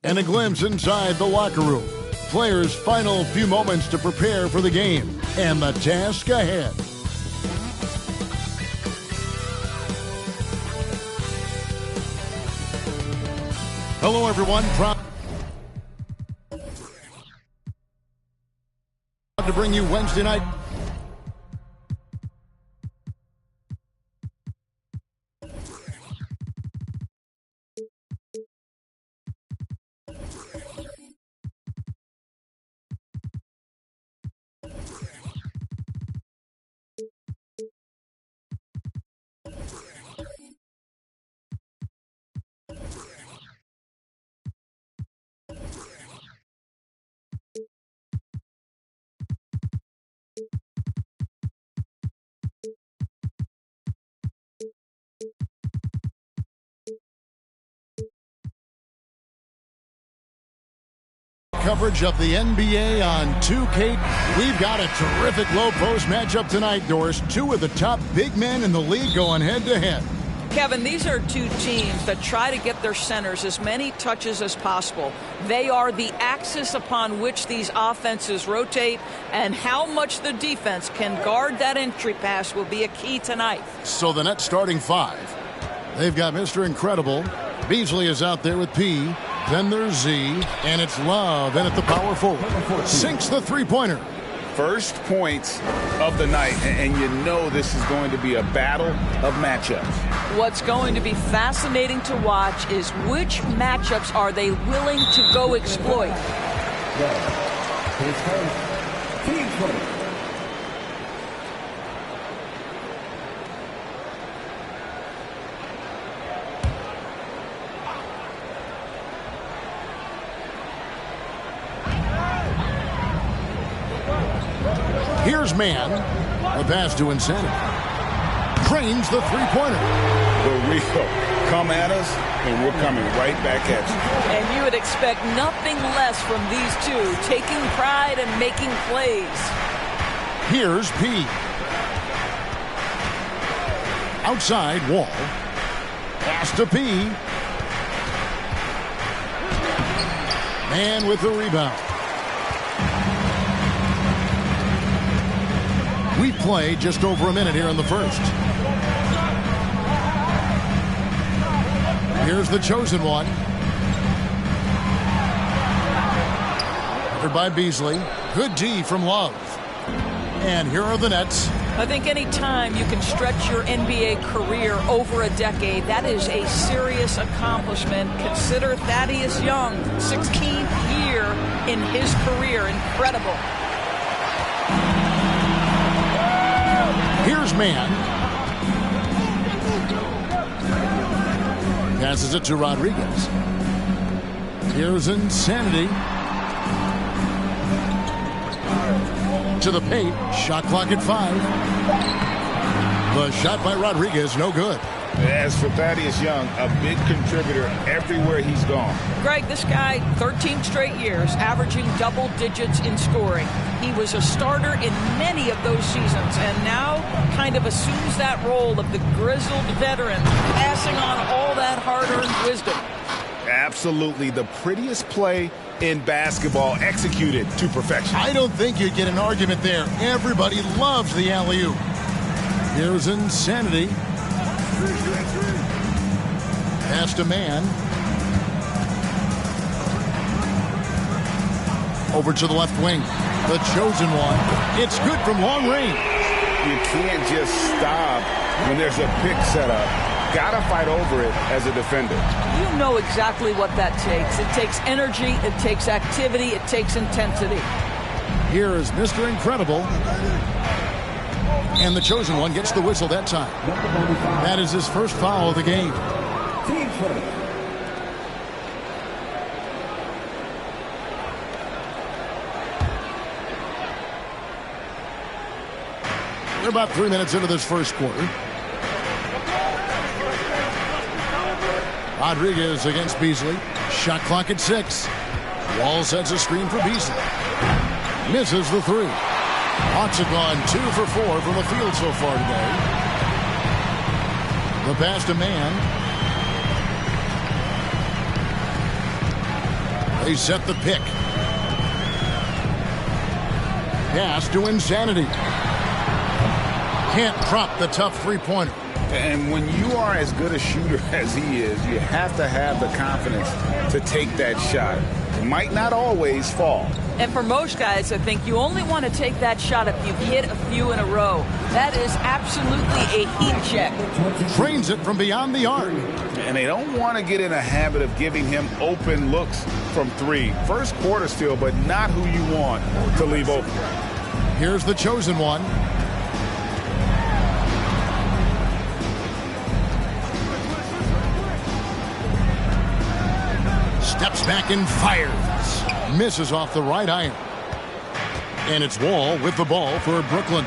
And a glimpse inside the locker room. Players' final few moments to prepare for the game and the task ahead. Hello, everyone. Proud to bring you Wednesday night. Coverage of the NBA on 2K. We've got a terrific low post matchup tonight, Doris. Two of the top big men in the league going head-to-head. Kevin, these are two teams that try to get their centers as many touches as possible. They are the axis upon which these offenses rotate, and how much the defense can guard that entry pass will be a key tonight. So the Nets starting five. They've got Mr. Incredible. Beasley is out there with P. Then there's Z, and it's Love in at the power forward. Sinks the three-pointer. First points of the night, and you know this is going to be a battle of matchups. What's going to be fascinating to watch is which matchups are they willing to go exploit. Here's Man. The pass to Insanity. Trains the three-pointer. The Rico. Come at us, and we're coming right back at you. And you would expect nothing less from these two, taking pride and making plays. Here's P. Outside Wall. Pass to P. Man with the rebound. We play just over a minute here in the first. Here's the chosen one. Covered by Beasley. Good D from Love. And here are the Nets. I think any time you can stretch your NBA career over a decade, that is a serious accomplishment. Consider Thaddeus Young, 16th year in his career. Incredible. Here's Man. Passes it to Rodriguez. Here's Insanity. To the paint. Shot clock at 5. The shot by Rodriguez, no good. As for Thaddeus Young, a big contributor everywhere he's gone. Greg, this guy, 13 straight years, averaging double digits in scoring. He was a starter in many of those seasons, and now kind of assumes that role of the grizzled veteran, passing on all that hard-earned wisdom. Absolutely the prettiest play in basketball, executed to perfection. I don't think you'd get an argument there. Everybody loves the alley-oop. Here's Insanity. Pass to Man. Over to the left wing. The chosen one. It's good from long range. You can't just stop when there's a pick set up. Gotta fight over it as a defender. You know exactly what that takes. It takes energy, it takes activity, it takes intensity. Here is Mr. Incredible. And the chosen one gets the whistle that time. That is his first foul of the game. We're about 3 minutes into this first quarter. Rodriguez against Beasley. Shot clock at 6. Wall sets a screen for Beasley. Misses the 3. Hawks have gone 2 for 4 from the field so far today. The pass to man. They set the pick. Pass to Insanity. Can't drop the tough three-pointer. And when you are as good a shooter as he is, you have to have the confidence to take that shot. It might not always fall. And for most guys, I think you only want to take that shot if you've hit a few in a row. That is absolutely a heat check. Trains it from beyond the arc. And they don't want to get in a habit of giving him open looks from 3. First quarter still, but not who you want to leave open. Here's the chosen one. Steps back and fires. Misses off the right iron. And it's Wall with the ball for Brooklyn.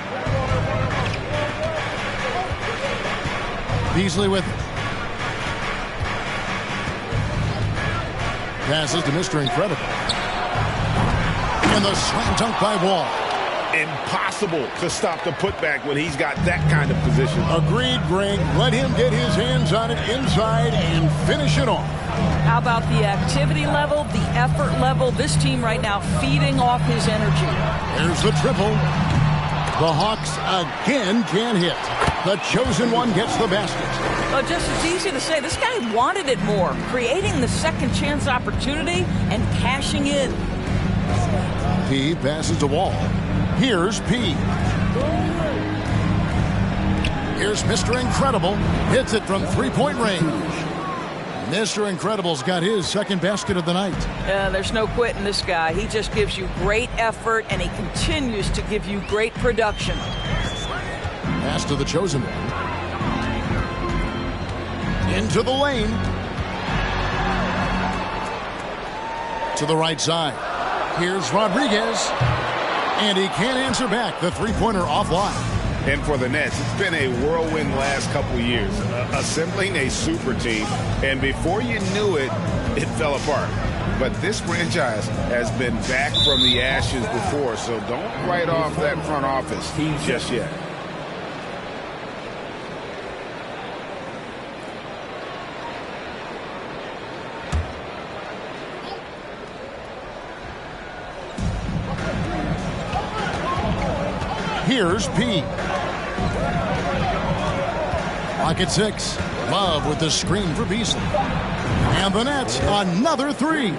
Beasley with it. Passes to Mr. Incredible. And the slam dunk by Wall. Impossible to stop the putback when he's got that kind of position. Agreed, Greg. Let him get his hands on it inside and finish it off. How about the activity level, the effort level? This team right now feeding off his energy. There's the triple. The Hawks again can't hit. The chosen one gets the basket. Well, just it's easy to say. This guy wanted it more. Creating the second chance opportunity and cashing in. P passes to Wall. Here's P. Here's Mr. Incredible. Hits it from three-point range. Mr. Incredible's got his second basket of the night. There's no quitting this guy. He just gives you great effort, and he continues to give you great production. Pass to the chosen one. Into the lane. To the right side. Here's Rodriguez. And he can't answer back. The three-pointer offline. And for the Nets, it's been a whirlwind last couple years, assembling a super team, and before you knew it, it fell apart. But this franchise has been back from the ashes before, so don't write off that front office just yet. Here's P. Clock at 6. Love with the screen for Beasley. And the Nets, another 3.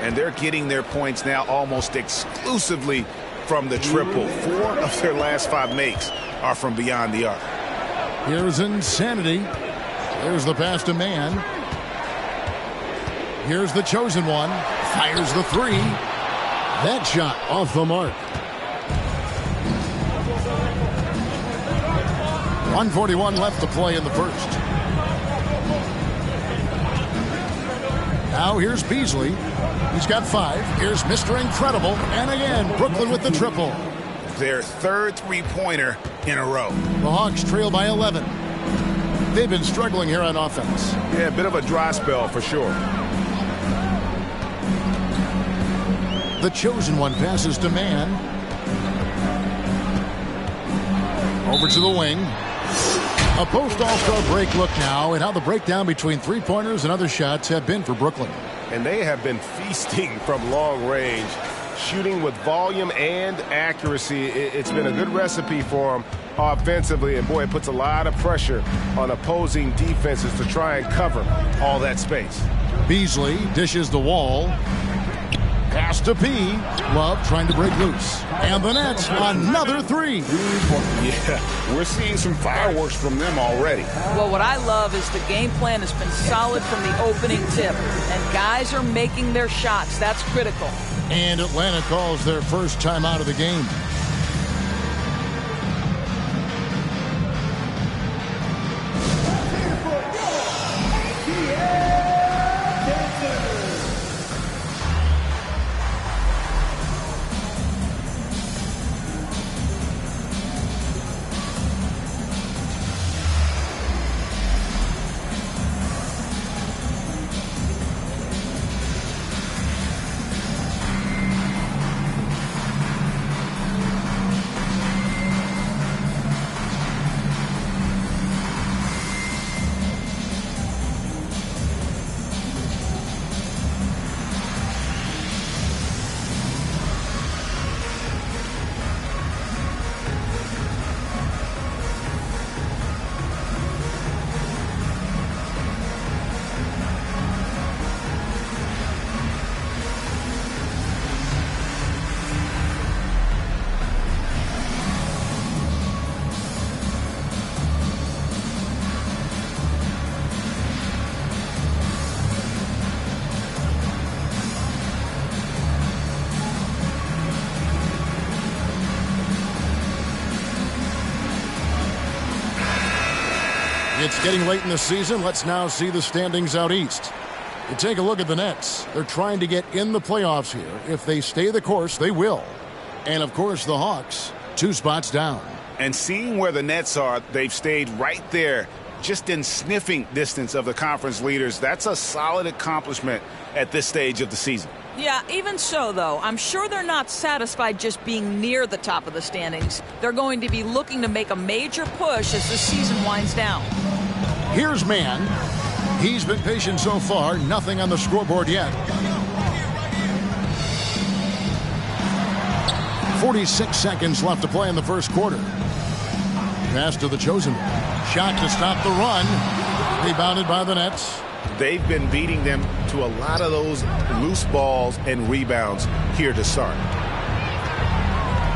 And they're getting their points now almost exclusively from the triple. 4 of their last 5 makes are from beyond the arc. Here's Insanity. There's the pass to man. Here's the chosen one. Fires the 3. That shot off the mark. 1:41 left to play in the first. Now here's Beasley. He's got 5. Here's Mr. Incredible. And again, Brooklyn with the triple. Their third three-pointer in a row. The Hawks trail by 11. They've been struggling here on offense. Yeah, a bit of a dry spell for sure. The chosen one passes to man. Over to the wing. A post-All-Star break look now at how the breakdown between three-pointers and other shots have been for Brooklyn. And they have been feasting from long range, shooting with volume and accuracy. It's been a good recipe for them offensively, and boy, it puts a lot of pressure on opposing defenses to try and cover all that space. Beasley dishes the Wall. Pass to P. Love trying to break loose. And the Nets, another 3. Yeah, we're seeing some fireworks from them already. Well, what I love is the game plan has been solid from the opening tip. And guys are making their shots. That's critical. And Atlanta calls their first time out of the game. It's getting late in the season. Let's now see the standings out east. You take a look at the Nets. They're trying to get in the playoffs here. If they stay the course, they will. And, of course, the Hawks, 2 spots down. And seeing where the Nets are, they've stayed right there, just in sniffing distance of the conference leaders. That's a solid accomplishment at this stage of the season. Yeah, even so, though, I'm sure they're not satisfied just being near the top of the standings. They're going to be looking to make a major push as the season winds down. Here's Mann. He's been patient so far. Nothing on the scoreboard yet. 46 seconds left to play in the first quarter. Pass to the chosen one. Shot to stop the run. Rebounded by the Nets. They've been beating them to a lot of those loose balls and rebounds here to start.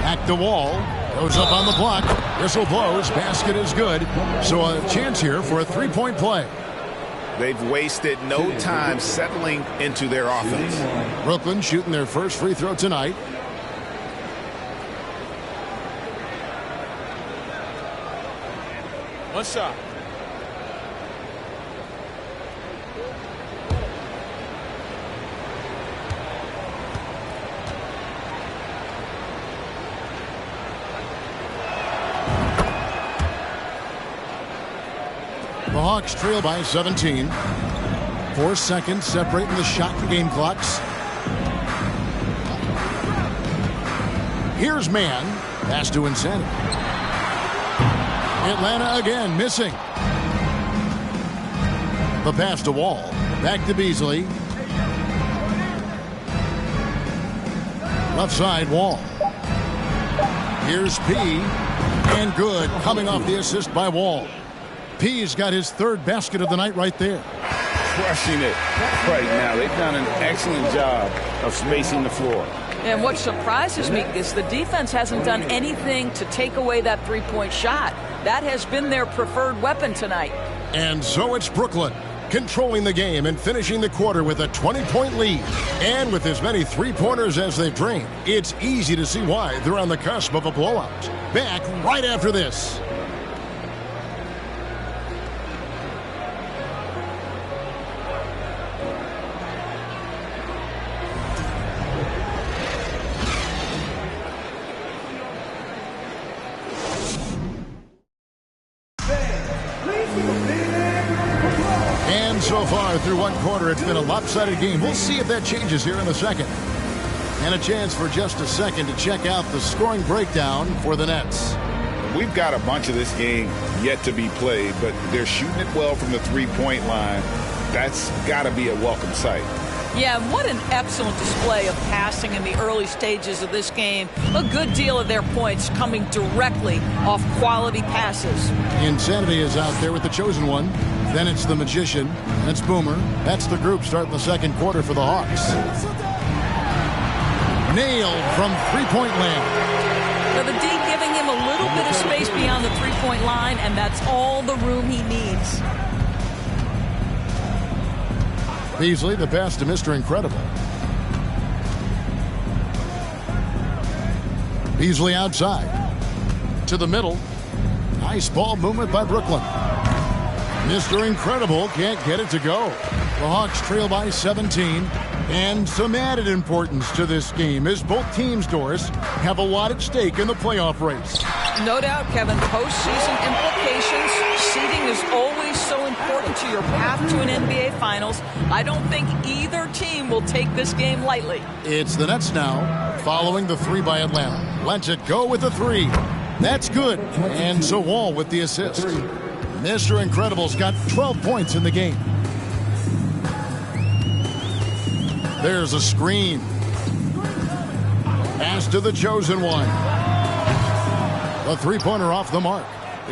Back to Wall. Goes up on the block. Whistle blows. Basket is good. So a chance here for a three-point play. They've wasted no time settling into their offense. Brooklyn shooting their first free throw tonight. One shot. The Hawks trail by 17. 4 seconds separating the shot and game clocks. Here's Mann. Pass to Insanity. Atlanta again missing. The pass to Wall. Back to Beasley. Left side, Wall. Here's P. And good. Coming off the assist by Wall. P's got his third basket of the night right there. Crushing it right now. They've done an excellent job of spacing the floor. And what surprises me is the defense hasn't done anything to take away that three-point shot. That has been their preferred weapon tonight. And so it's Brooklyn controlling the game and finishing the quarter with a 20-point lead. And with as many three-pointers as they've drained, it's easy to see why they're on the cusp of a blowout. Back right after this. So far through one quarter, it's been a lopsided game. We'll see if that changes here in the second. And a chance for just a second to check out the scoring breakdown for the Nets. We've got a bunch of this game yet to be played, but they're shooting it well from the three-point line. That's got to be a welcome sight. Yeah, what an excellent display of passing in the early stages of this game. A good deal of their points coming directly off quality passes. Insanity is out there with the chosen one. Then it's the Magician. That's Boomer. That's the group starting the second quarter for the Hawks. Nailed from three-point land. So the D giving him a little bit of space beyond the three-point line, and that's all the room he needs. Beasley, the pass to Mr. Incredible. Beasley outside. To the middle. Nice ball movement by Brooklyn. Mr. Incredible can't get it to go. The Hawks trail by 17. And some added importance to this game as both teams, Doris, have a lot at stake in the playoff race. No doubt, Kevin. Postseason implications. Seeding is always so important to your path to an NBA Finals. I don't think either team will take this game lightly. It's the Nets now, following the three by Atlanta. Lets it go with the three. That's good. And so Wall with the assist. Mr. Incredible's got 12 points in the game. There's a screen. Pass to the chosen one. A three-pointer off the mark.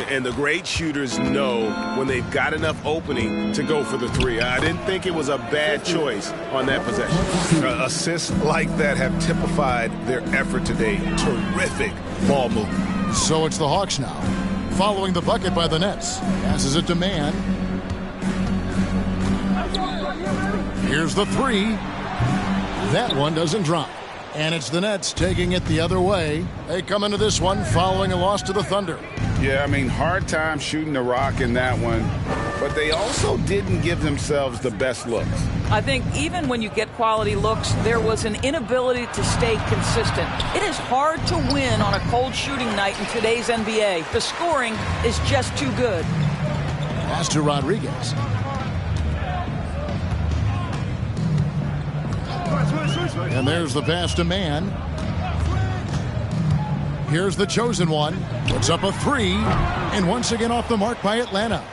And the great shooters know when they've got enough opening to go for the three. I didn't think it was a bad choice on that possession. Assists like that have typified their effort today. Terrific ball movement. So it's the Hawks now, following the bucket by the Nets. Passes it to Mann. Here's the three. That one doesn't drop. And it's the Nets taking it the other way. They come into this one following a loss to the Thunder. Yeah, I mean, hard time shooting the rock in that one, but they also didn't give themselves the best looks. I think even when you get quality looks, there was an inability to stay consistent. It is hard to win on a cold shooting night in today's NBA. The scoring is just too good. Pass to Rodriguez. And there's the pass to Mann. Here's the chosen one. Puts up a three. And once again off the mark by Atlanta.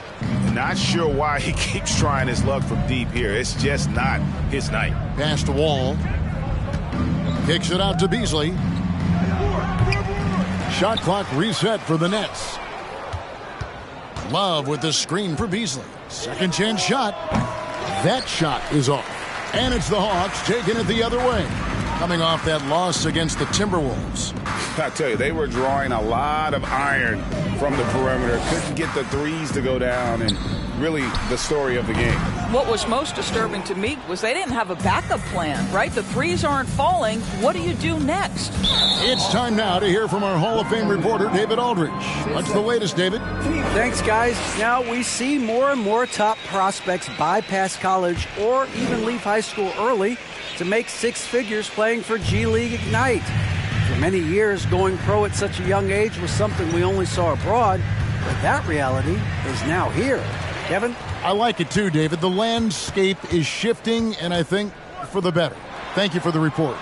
Not sure why he keeps trying his luck from deep here. It's just not his night. Pass to Wall. Kicks it out to Beasley. Shot clock reset for the Nets. Love with the screen for Beasley. Second chance shot. That shot is off. And it's the Hawks taking it the other way. Coming off that loss against the Timberwolves. I tell you, they were drawing a lot of iron from the perimeter. Couldn't get the threes to go down, and really the story of the game. What was most disturbing to me was they didn't have a backup plan, right? The threes aren't falling. What do you do next? It's time now to hear from our Hall of Fame reporter, David Aldridge. What's the latest, David? Thanks, guys. Now we see more and more top prospects bypass college or even leave high school early to make six figures playing for G League Ignite. For many years, going pro at such a young age was something we only saw abroad, but that reality is now here. Kevin? I like it too, David. The landscape is shifting, and I think for the better. Thank you for the report.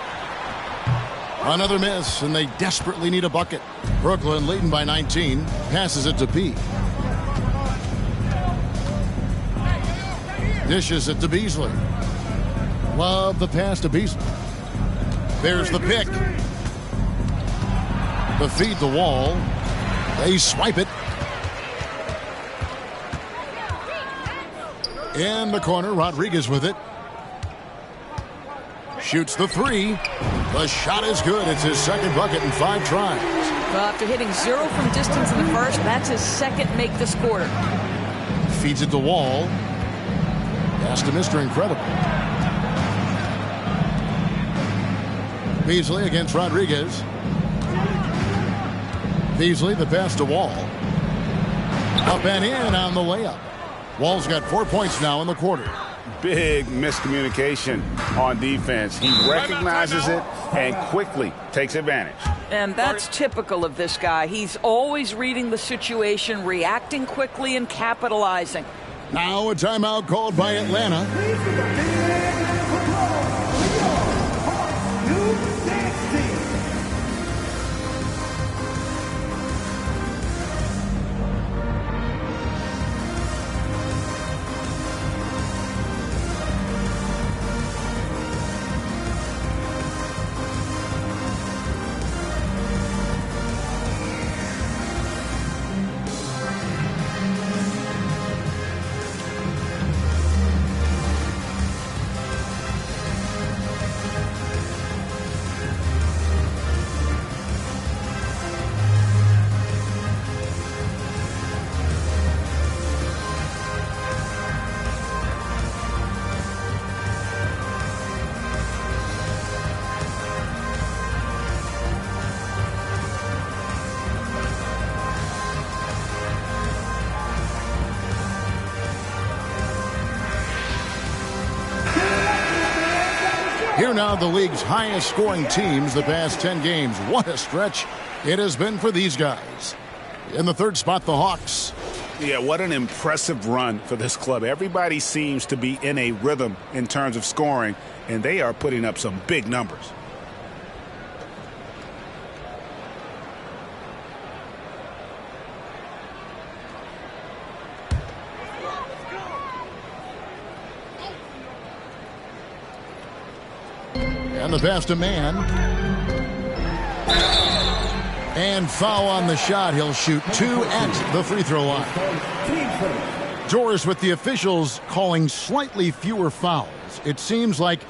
Another miss, and they desperately need a bucket. Brooklyn leading by 19. Passes it to P. Dishes it to Beasley. Love the pass to Beasley. There's the pick. The feed the Wall. They swipe it. In the corner, Rodriguez with it. Shoots the three. The shot is good. It's his second bucket in 5 tries. Well, after hitting 0 from distance in the first, that's his second make this quarter. Feeds it to Wall. Pass to Mr. Incredible. Beasley against Rodriguez. Beasley, the pass to Wall. Up and in on the layup. Wall's got 4 points now in the quarter. Big miscommunication on defense. He recognizes it and quickly takes advantage. And that's typical of this guy. He's always reading the situation, reacting quickly, and capitalizing. Now a timeout called by Atlanta. Here now, the league's highest scoring teams the past 10 games. What a stretch it has been for these guys. In the third spot, the Hawks. Yeah, what an impressive run for this club. Everybody seems to be in a rhythm in terms of scoring, and they are putting up some big numbers. And the pass to Mann. And foul on the shot. He'll shoot 2 at the free throw line. Doris with the officials calling slightly fewer fouls. It seems like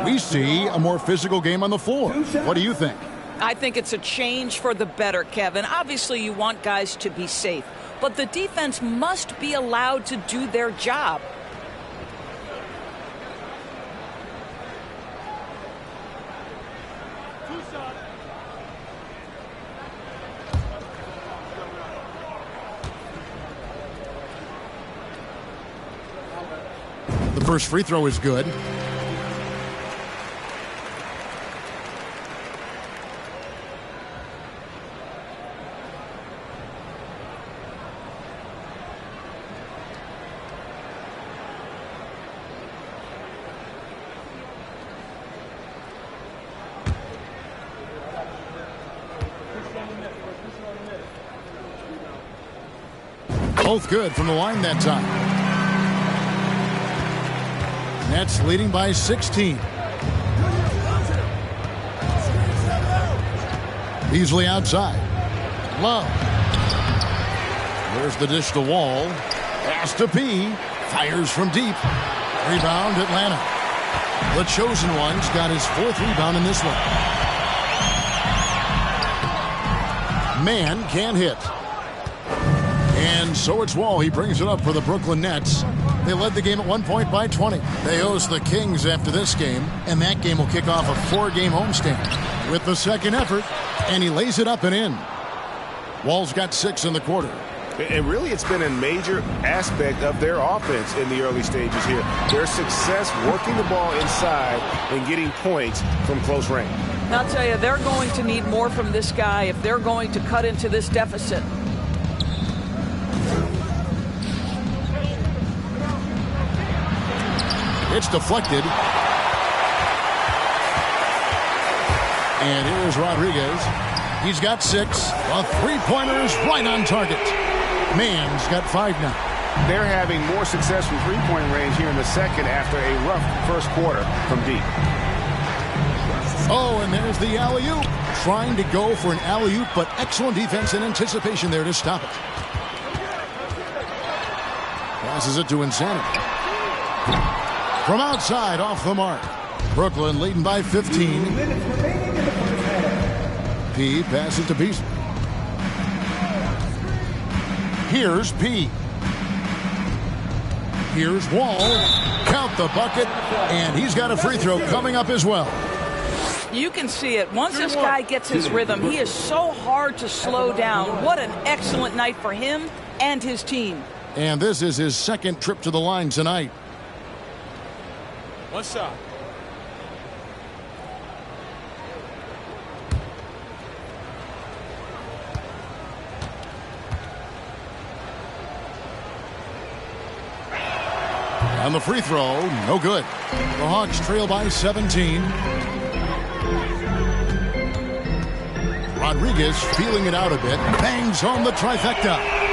we see a more physical game on the floor. What do you think? I think it's a change for the better, Kevin. Obviously, you want guys to be safe, but the defense must be allowed to do their job. The first free throw is good. Both good from the line that time. Nets leading by 16. Beasley outside. Love. There's the dish to Wall. Pass to P. Fires from deep. Rebound Atlanta. The chosen one's got his 4th rebound in this one. Man can't hit. And so it's Wall. He brings it up for the Brooklyn Nets. They led the game at 1 point by 20. They host the Kings after this game, and that game will kick off a 4-game homestand with the second effort, and he lays it up and in. Wall's got 6 in the quarter. And really, it's been a major aspect of their offense in the early stages here. Their success working the ball inside and getting points from close range. I'll tell you, they're going to need more from this guy if they're going to cut into this deficit. It's deflected. And here's Rodriguez. He's got 6. A three-pointer is right on target. Man's got 5 now. They're having more success from three-point range here in the second after a rough first quarter from deep. Oh, and there's the alley-oop. Trying to go for an alley-oop, but excellent defense and anticipation there to stop it. Passes it to Insanity. From outside, off the mark. Brooklyn leading by 15. P passes to Beasley. Here's P. Here's Wall. Count the bucket. And he's got a free throw coming up as well. You can see it. Once this guy gets his rhythm, he is so hard to slow down. What an excellent night for him and his team. And this is his second trip to the line tonight. One shot. On the free throw, no good. The Hawks trail by 17. Rodriguez feeling it out a bit. Bangs home the trifecta.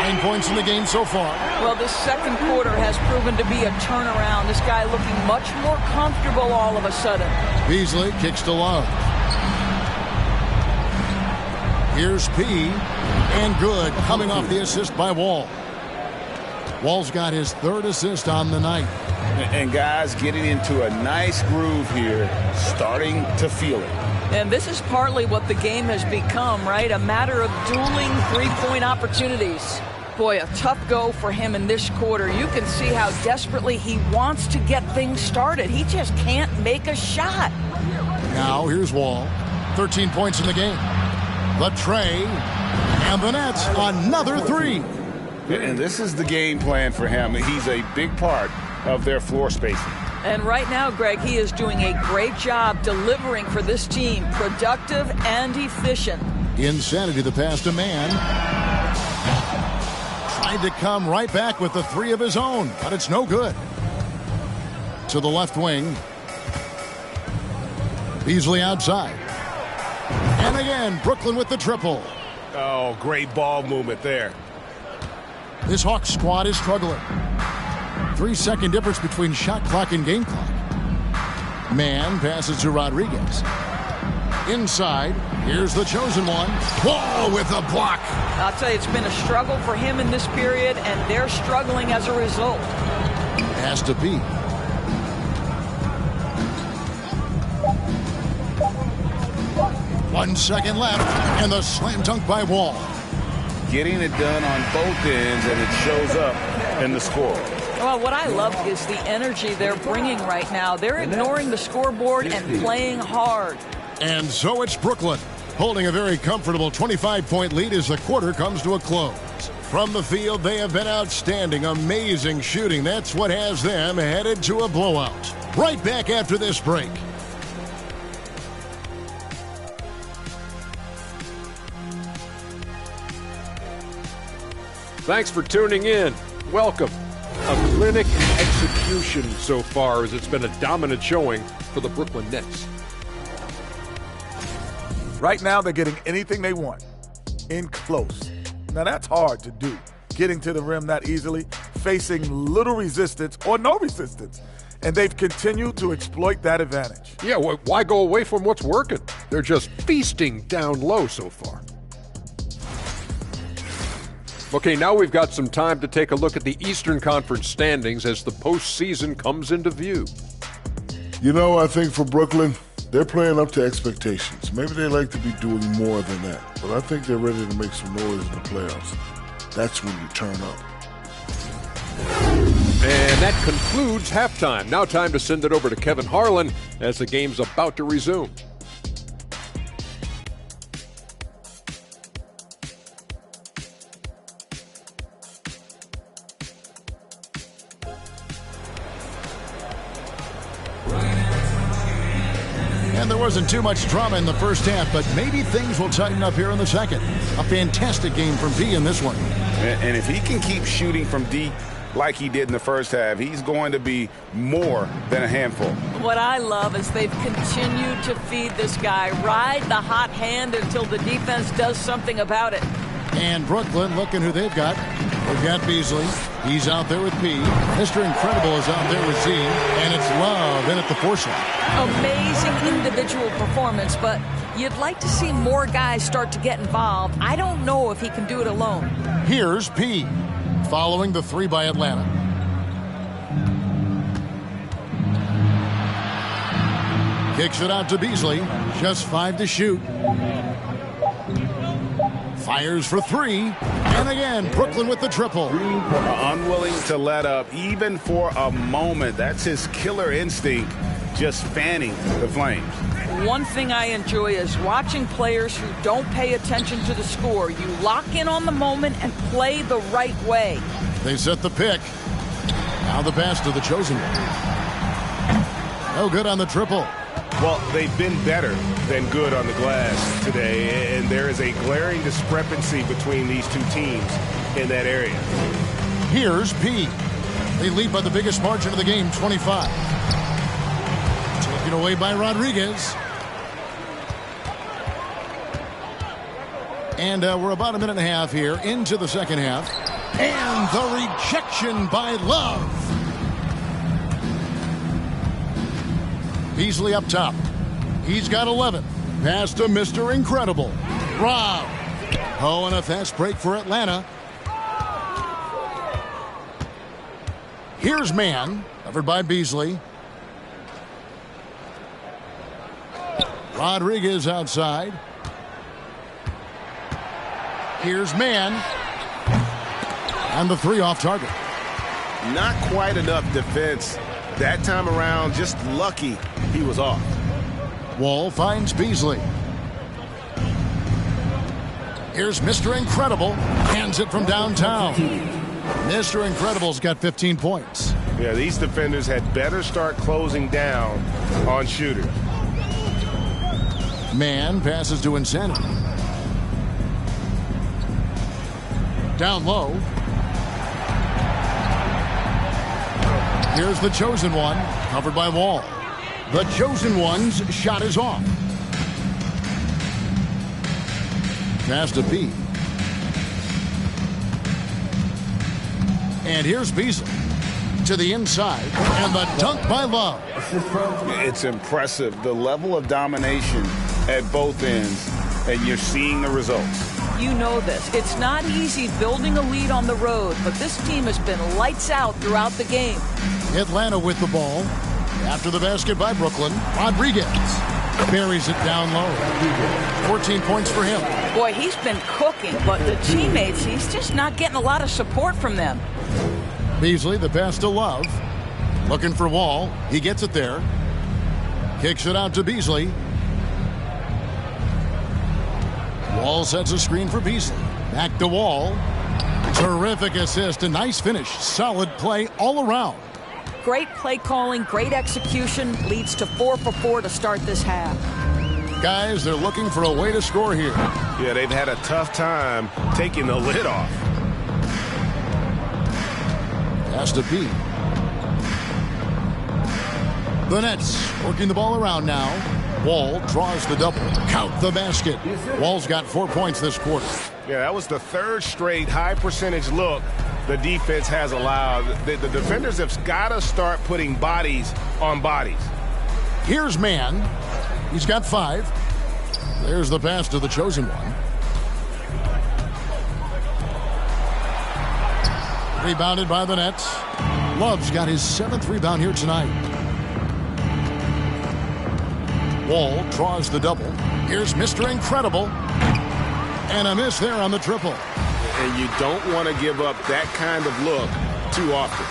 9 points in the game so far. Well, this second quarter has proven to be a turnaround. This guy looking much more comfortable all of a sudden. Beasley kicks to Love. Here's P. And good. Coming off the assist by Wall. Wall's got his 3rd assist on the night. And guys getting into a nice groove here, starting to feel it. And this is partly what the game has become, right? A matter of dueling three-point opportunities. Boy, a tough go for him in this quarter. You can see how desperately he wants to get things started. He just can't make a shot. Now here's Wall. 13 points in the game. The tray. And the Nets, another 3. And this is the game plan for him. He's a big part of their floor spacing. And right now, Greg, he is doing a great job delivering for this team. Productive and efficient. Insanity, the pass to Man. Tried to come right back with the 3 of his own, but it's no good. To the left wing. Beasley outside. And again, Brooklyn with the triple. Oh, great ball movement there. This Hawks squad is struggling. 3-second difference between shot clock and game clock. Man passes to Rodriguez. Inside, here's the chosen one. Wall with a block. I'll tell you, it's been a struggle for him in this period, and they're struggling as a result. Has to be. One second left, and the slam dunk by Wall. Getting it done on both ends, and it shows up in the score. Well, what I love is the energy they're bringing right now. They're ignoring the scoreboard and playing hard. And so it's Brooklyn, holding a very comfortable 25-point lead as the quarter comes to a close. From the field, they have been outstanding. Amazing shooting. That's what has them headed to a blowout. Right back after this break. Thanks for tuning in. Welcome. A clinic in execution so far, as it's been a dominant showing for the Brooklyn Nets. Right now, they're getting anything they want in close. Now, that's hard to do. Getting to the rim that easily, facing little resistance or no resistance. And they've continued to exploit that advantage. Yeah, why go away from what's working? They're just feasting down low so far. Okay, now we've got some time to take a look at the Eastern Conference standings as the postseason comes into view. You know, I think for Brooklyn, they're playing up to expectations. Maybe they like to be doing more than that, but I think they're ready to make some noise in the playoffs. That's when you turn up. And that concludes halftime. Now time to send it over to Kevin Harlan as the game's about to resume. And there wasn't too much drama in the first half, but maybe things will tighten up here in the second. A fantastic game from B in this one. And if he can keep shooting from deep like he did in the first half, he's going to be more than a handful. What I love is they've continued to feed this guy, ride the hot hand until the defense does something about it. And Brooklyn, looking who they've got. They've got Beasley. He's out there with P. Mr. Incredible is out there with Z. And it's Love in at the 4 slot. Amazing individual performance, but you'd like to see more guys start to get involved. I don't know if he can do it alone. Here's P, following the 3 by Atlanta. Kicks it out to Beasley. Just 5 to shoot. Fires for 3. And again, Brooklyn with the triple. Unwilling to let up, even for a moment. That's his killer instinct, just fanning the flames. One thing I enjoy is watching players who don't pay attention to the score. You lock in on the moment and play the right way. They set the pick. Now the pass to the chosen one. No good on the triple. Well, they've been better than good on the glass today, and there is a glaring discrepancy between these two teams in that area. Here's P. They lead by the biggest margin of the game, 25. Taken away by Rodriguez. And we're about a minute and a half here into the second half. And the rejection by Love. Beasley up top. He's got 11. Pass to Mr. Incredible. Rob. Oh, and a fast break for Atlanta. Here's Man, covered by Beasley. Rodriguez outside. Here's Man. And the 3 off target. Not quite enough defense that time around. Just lucky he was off. Wall finds Beasley. Here's Mr. Incredible. Hands it from downtown. Mr. Incredible's got 15 points. Yeah, these defenders had better start closing down on shooters. Man passes to Insanity. Down low. Here's the chosen one, covered by Wall. The chosen one's shot is off. Pass to B. And here's Beasley to the inside, and the dunk by Love. It's impressive, the level of domination at both ends, and you're seeing the results. You know this. It's not easy building a lead on the road, but this team has been lights out throughout the game. Atlanta with the ball. After the basket by Brooklyn, Rodriguez buries it down low. 14 points for him. Boy, he's been cooking, but the teammates, he's just not getting a lot of support from them. Beasley, the pass to Love. Looking for Wall. He gets it there. Kicks it out to Beasley. Wall sets a screen for Beasley. Back to Wall. Terrific assist, a nice finish. Solid play all around. Great play calling, great execution, leads to 4 for 4 to start this half. Guys, they're looking for a way to score here. Yeah, they've had a tough time taking the lid off. Has to be. The Nets working the ball around now. Wall draws the double. Count the basket. Wall's got 4 points this quarter. Yeah, that was the third straight high percentage look the defense has allowed. The defenders have got to start putting bodies on bodies. Here's Mann. He's got 5. There's the pass to the chosen one. Rebounded by the Nets. Love's got his 7th rebound here tonight. Wall draws the double. Here's Mr. Incredible. And a miss there on the triple. And you don't want to give up that kind of look too often.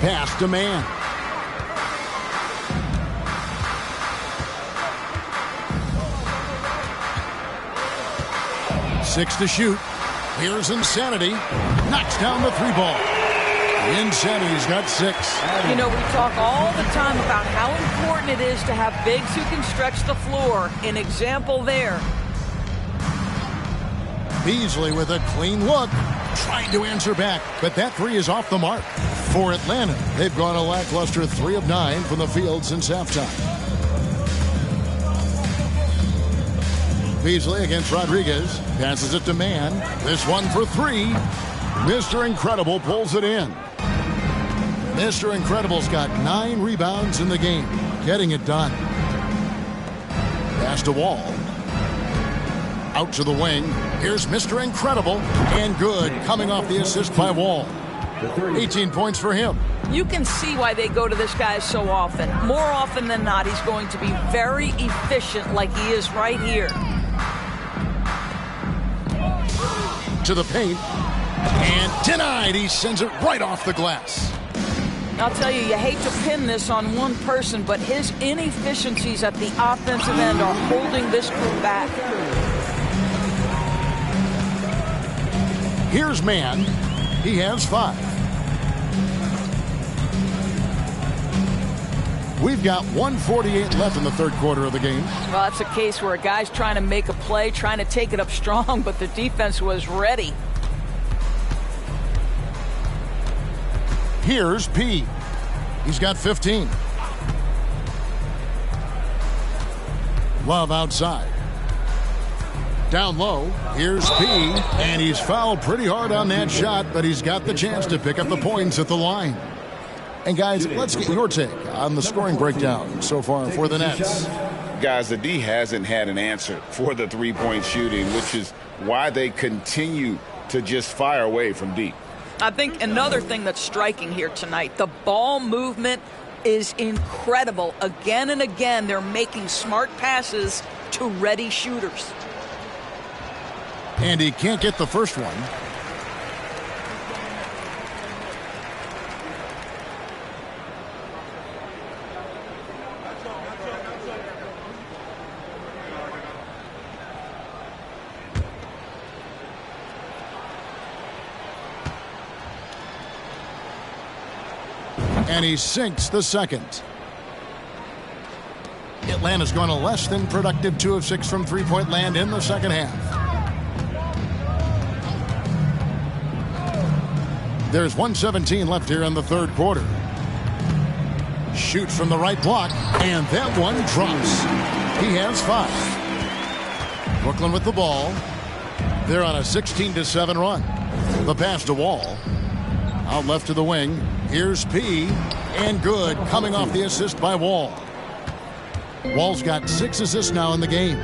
Pass to Mann. Six to shoot. Here's Insanity. Knocks down the 3-ball. Insanity's got 6. You know, we talk all the time about how important it is to have bigs who can stretch the floor. An example there. Beasley with a clean look. Trying to answer back, but that 3 is off the mark. For Atlanta, they've gone a lackluster 3 of 9 from the field since halftime. Beasley against Rodriguez. Passes it to Mann. This one for 3. Mr. Incredible pulls it in. Mr. Incredible's got 9 rebounds in the game. Getting it done. Pass to Wall. Out to the wing. Here's Mr. Incredible. And good. Coming off the assist by Wall. 18 points for him. You can see why they go to this guy so often. More often than not, he's going to be very efficient like he is right here. To the paint. And denied. He sends it right off the glass. I'll tell you, you hate to pin this on one person, but his inefficiencies at the offensive end are holding this group back. Here's Mann. He has 5. We've got 1:48 left in the third quarter of the game. Well, that's a case where a guy's trying to make a play, trying to take it up strong, but the defense was ready. Here's P. He's got 15. Love outside. Down low, here's P, and he's fouled pretty hard on that shot, but he's got the chance to pick up the points at the line. And guys, let's get your take on the scoring breakdown so far for the Nets. Guys, the D hasn't had an answer for the three-point shooting, which is why they continue to just fire away from deep. I think another thing that's striking here tonight, the ball movement is incredible. Again and again, they're making smart passes to ready shooters. And he can't get the first one. And he sinks the second. Atlanta's gone a less than productive 2 of 6 from three-point land in the second half. There's 1:17 left here in the third quarter. Shoots from the right block, and that one drops. He has 5. Brooklyn with the ball. They're on a 16-7 run. The pass to Wall. Out left to the wing. Here's P, and good, coming off the assist by Wall. Wall's got 6 assists now in the game.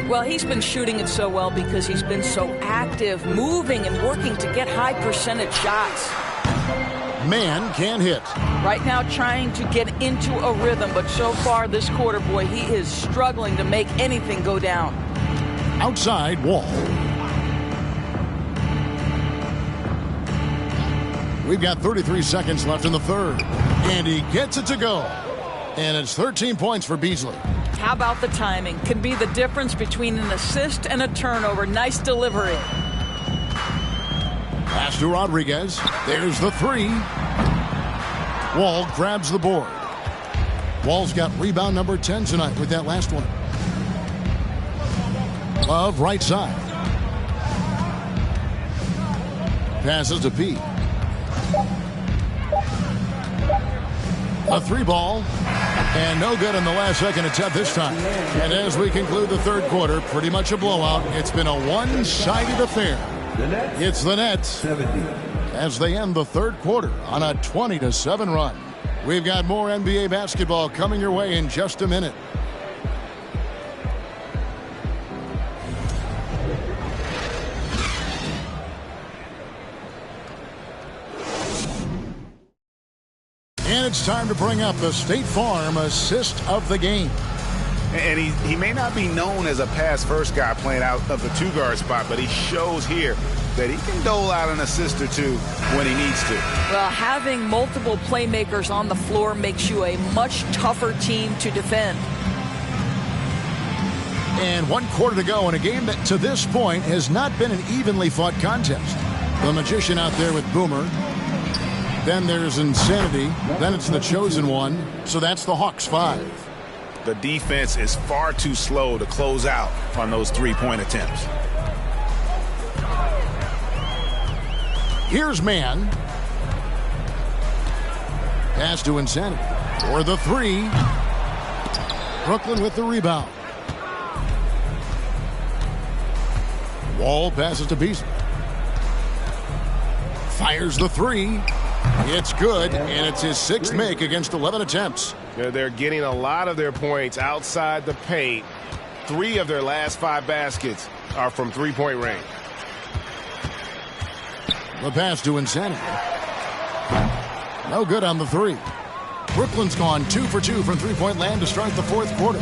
Well, he's been shooting it so well because he's been so active, moving and working to get high percentage shots. Mann can't hit. Right now trying to get into a rhythm, but so far this quarter, boy, he is struggling to make anything go down. Outside, Wall. We've got 33 seconds left in the third. And he gets it to go. And it's 13 points for Beasley. How about the timing? Can be the difference between an assist and a turnover. Nice delivery. Pass to Rodriguez. There's the three. Wall grabs the board. Wall's got rebound number 10 tonight with that last one. Love right side. Passes to P. A three ball. And no good in the last second attempt this time. And as we conclude the third quarter, pretty much a blowout. It's been a one-sided affair. It's the Nets as they end the third quarter on a 20-7 run. We've got more NBA basketball coming your way in just a minute. And it's time to bring up the State Farm assist of the game. And he may not be known as a pass-first guy playing out of the two-guard spot, but he shows here that he can dole out an assist or two when he needs to. Well, having multiple playmakers on the floor makes you a much tougher team to defend. And 1 quarter to go in a game that to this point has not been an evenly fought contest. The Magician out there with Boomer. Then there's Insanity. Then it's the Chosen One. So that's the Hawks 5. The defense is far too slow to close out on those three-point attempts. Here's Man. Pass to Insanity. For the three. Brooklyn with the rebound. Wall passes to Beasley. Fires the three. It's good, and it's his 6th make against 11 attempts. They're getting a lot of their points outside the paint. 3 of their last 5 baskets are from three-point range. The pass to Insanity. No good on the three. Brooklyn's gone 2 for 2 from three-point land to start the fourth quarter.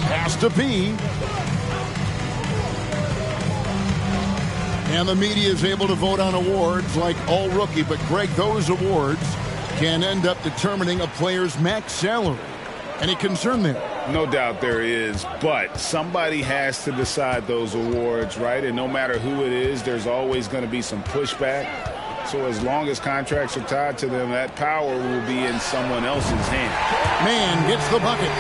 Pass to P. And the media is able to vote on awards like All Rookie, but Greg, those awards can end up determining a player's max salary. Any concern there? No doubt there is, but somebody has to decide those awards, right? And no matter who it is, there's always going to be some pushback. So as long as contracts are tied to them, that power will be in someone else's hand. Man gets the bucket.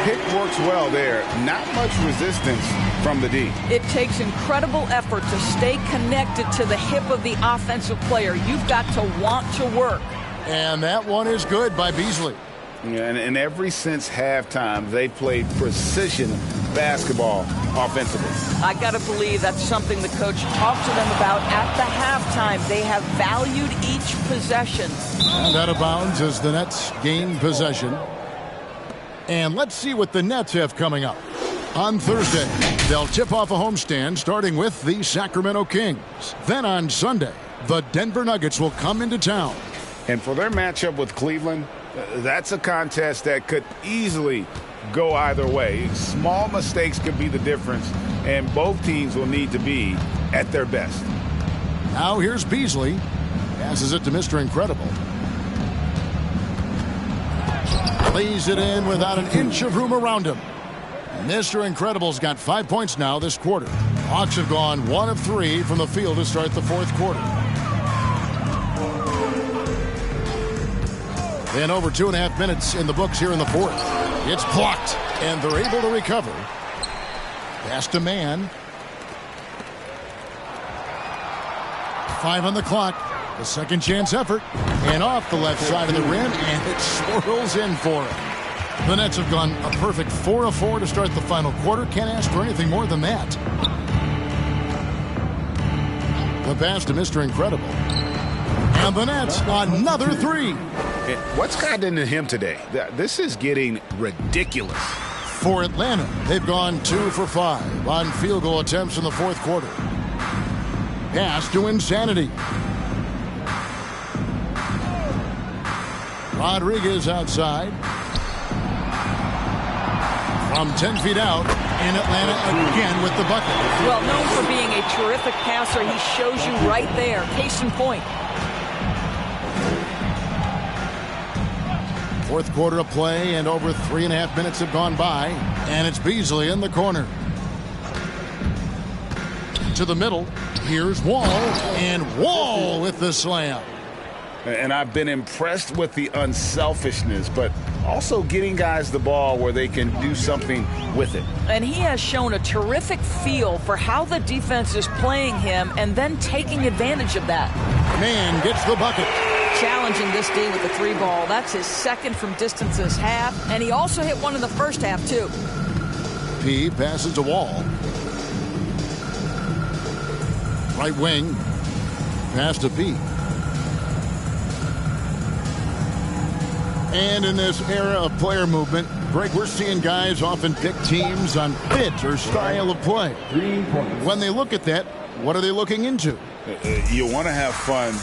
Pick works well there. Not much resistance from the D. It takes incredible effort to stay connected to the hip of the offensive player. You've got to want to work. And that one is good by Beasley. Yeah, and ever since halftime, they've played precision basketball offensively. I got to believe that's something the coach talked to them about at the halftime. They have valued each possession. And out of bounds as the Nets gain possession. And let's see what the Nets have coming up. On Thursday, they'll tip off a homestand starting with the Sacramento Kings. Then on Sunday, the Denver Nuggets will come into town. And for their matchup with Cleveland, that's a contest that could easily go either way. Small mistakes could be the difference, and both teams will need to be at their best. Now here's Beasley. Passes it to Mr. Incredible. Lays it in without an inch of room around him. Mr. Incredible's got 5 points now this quarter. Hawks have gone 1 of 3 from the field to start the fourth quarter. And over 2.5 minutes in the books here in the fourth. It's blocked, and they're able to recover. Pass to Man. 5 on the clock. The second chance effort. And off the left side of the rim, and it swirls in for him. The Nets have gone a perfect 4 of 4 to start the final quarter. Can't ask for anything more than that. The pass to Mr. Incredible. And the Nets, another 3. What's gotten into him today? This is getting ridiculous. For Atlanta, they've gone 2 for 5 on field goal attempts in the fourth quarter. Pass to Insanity. Rodriguez outside. From 10 feet out, and Atlanta again with the bucket. Well, known for being a terrific passer, he shows you right there. Case in point. Fourth quarter of play, and over 3.5 minutes have gone by, and it's Beasley in the corner. To the middle. Here's Wall. And Wall with the slam. And I've been impressed with the unselfishness, but also getting guys the ball where they can do something with it. And he has shown a terrific feel for how the defense is playing him and then taking advantage of that. Man gets the bucket. Challenging this D with the 3 ball. That's his second from distance this half. And he also hit one in the first half, too. P passes to Wall. Right wing. Pass to P. And in this era of player movement, Greg, we're seeing guys often pick teams on fit or style of play. When they look at that, what are they looking into? You want to have fun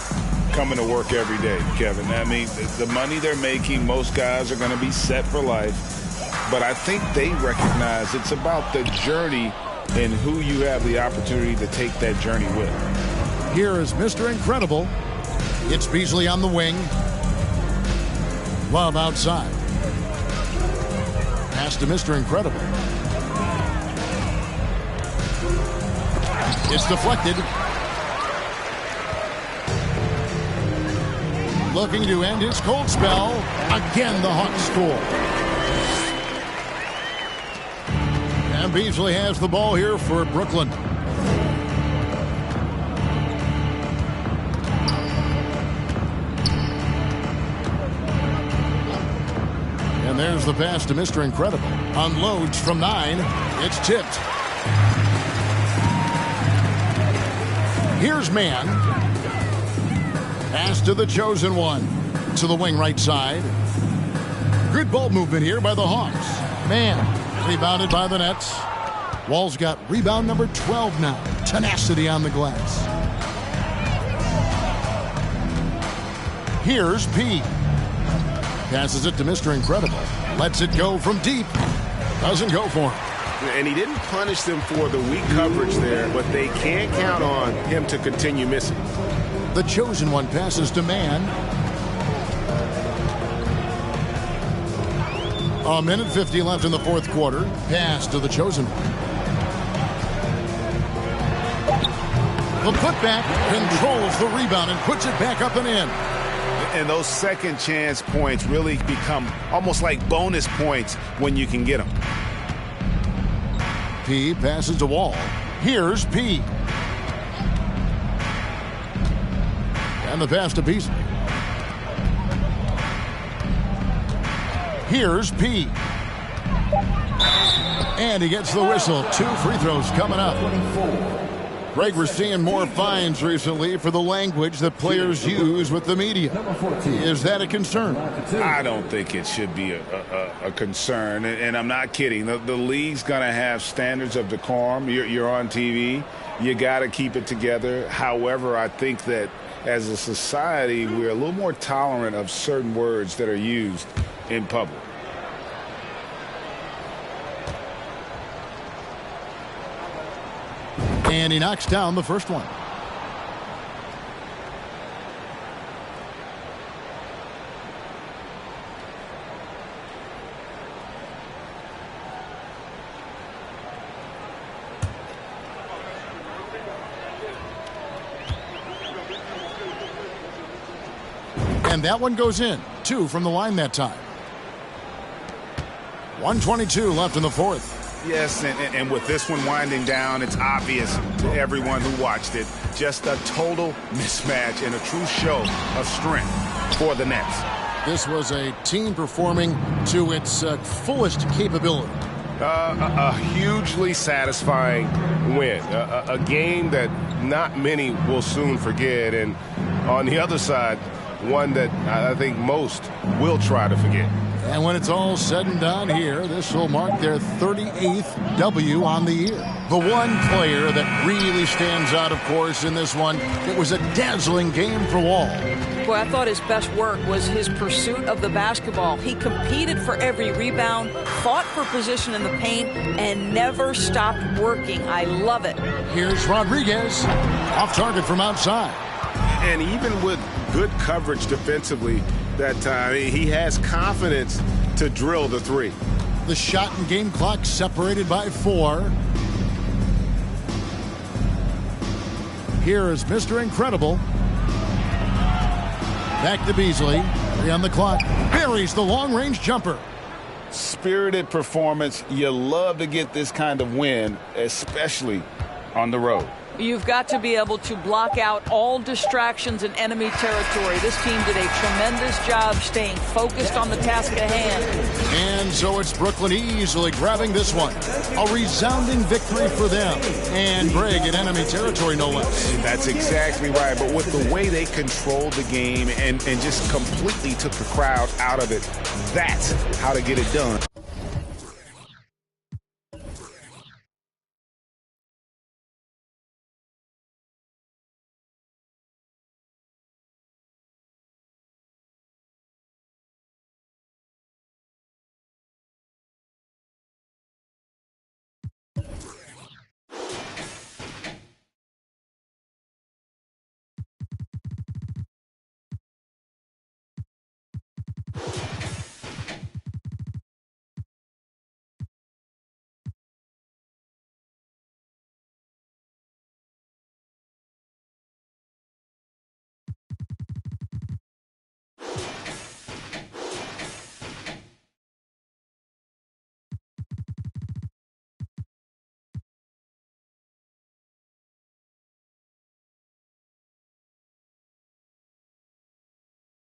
coming to work every day, Kevin. I mean, the money they're making, most guys are going to be set for life. But I think they recognize it's about the journey and who you have the opportunity to take that journey with. Here is Mr. Incredible. It's Beasley on the wing. Love outside. Pass to Mr. Incredible. It's deflected. Looking to end his cold spell. Again, the Hawks score. And Beasley has the ball here for Brooklyn. And there's the pass to Mr. Incredible. Unloads from 9. It's tipped. Here's Man. Pass to the chosen one. To the wing right side. Good ball movement here by the Hawks. Man rebounded by the Nets. Wall's got rebound number 12 now. Tenacity on the glass. Here's P. Passes it to Mr. Incredible. Lets it go from deep. Doesn't go for him. And he didn't punish them for the weak coverage there, but they can't count on him to continue missing. The chosen one passes to Man. A minute 50 left in the fourth quarter. Pass to the chosen one. The putback controls the rebound and puts it back up and in. And those second chance points really become almost like bonus points when you can get them. P passes to Wall. Here's P. And the pass to Beasley. Here's P. And he gets the whistle. 2 free throws coming up. Greg, we're seeing more fines recently for the language that players use with the media. Is that a concern? I don't think it should be a concern, and I'm not kidding. The league's going to have standards of decorum. You're on TV. You got to keep it together. However, I think that as a society, we're a little more tolerant of certain words that are used in public. And he knocks down the first one. And that one goes in. 2 from the line that time. 1:22 left in the fourth. Yes, and with this one winding down, it's obvious to everyone who watched it. Just a total mismatch and a true show of strength for the Nets. This was a team performing to its fullest capability. A hugely satisfying win. A game that not many will soon forget. And on the other side, one that I think most will try to forget. And when it's all said and done here, this will mark their 38th W on the year. The one player that really stands out, of course, in this one, it was a dazzling game for Wall. Boy, I thought his best work was his pursuit of the basketball. He competed for every rebound, fought for position in the paint, and never stopped working. I love it. Here's Rodriguez, off target from outside. And even with good coverage defensively that time, he has confidence to drill the 3. The shot and game clock separated by 4. Here's Mr. Incredible. Back to Beasley. 3 on the clock. Buries the long-range jumper. Spirited performance. You love to get this kind of win, especially on the road. You've got to be able to block out all distractions in enemy territory. This team did a tremendous job staying focused on the task at hand. And so it's Brooklyn easily grabbing this one. A resounding victory for them. And Greg in enemy territory, no less. That's exactly right. But with the way they controlled the game and just completely took the crowd out of it, that's how to get it done.